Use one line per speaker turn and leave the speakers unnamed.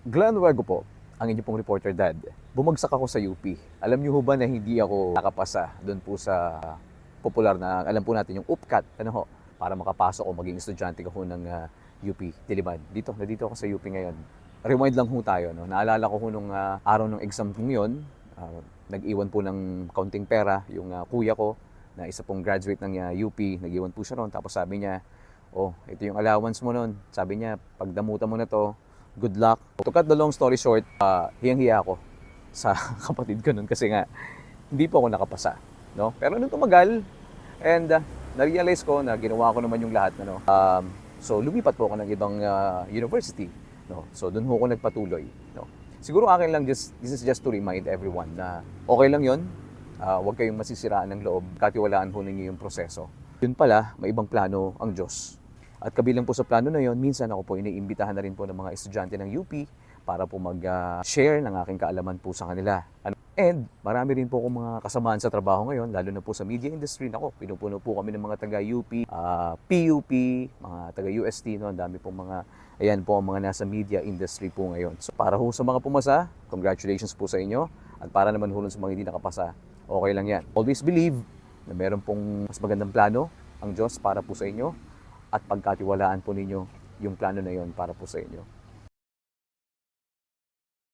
Glenn Luego po, ang inyo pong reporter dad. Bumagsak ako sa UP. Alam niyo ho ba na hindi ako nakapasa doon po sa popular na, alam po natin yung UPCAT, ano ho, para makapasok o maging estudyante ko ho ng UP Diliman. Nandito ako sa UP ngayon. Rewind lang ho tayo, no? Naalala ko ho nung araw ng exam kong yun, nag-iwan po ng kaunting pera yung kuya ko, na isa pong graduate ng UP, nag-iwan po siya noon. Tapos sabi niya, oh, ito yung allowance mo noon. Sabi niya, pagdamutan mo na to, good luck. To cut the long story short, hiyang-hiya ako sa kapatid ko nun kasi nga hindi po ako nakapasa, no? Pero nung tumagal and na-realize ko na ginawa ko naman yung lahat, no? So lumipat po ako ng ibang university, no? So doon ho ako nagpatuloy, no? Siguro akin lang, this is just to remind everyone na okay lang 'yon. Huwag kayong masisiraan ng loob, katiwalaan ho ninyo yung proseso. Yun pala, may ibang plano ang Diyos. At kabilang po sa plano na yon, minsan ako po iniimbitahan na rin po ng mga estudyante ng UP para po mag-share ng aking kaalaman po sa kanila. And marami rin po akong mga kasamaan sa trabaho ngayon, lalo na po sa media industry. Nako, pinupuno po kami ng mga taga-UP, PUP, mga taga-UST, no? Ang dami pong mga, ayan po ang mga nasa media industry po ngayon. So para ho sa mga pumasa, congratulations po sa inyo. At para naman ho sa mga hindi nakapasa, okay lang yan. Always believe na meron pong mas magandang plano ang Diyos para po sa inyo at pagkatiwalaan po ninyo yung plano na yon para po sa inyo.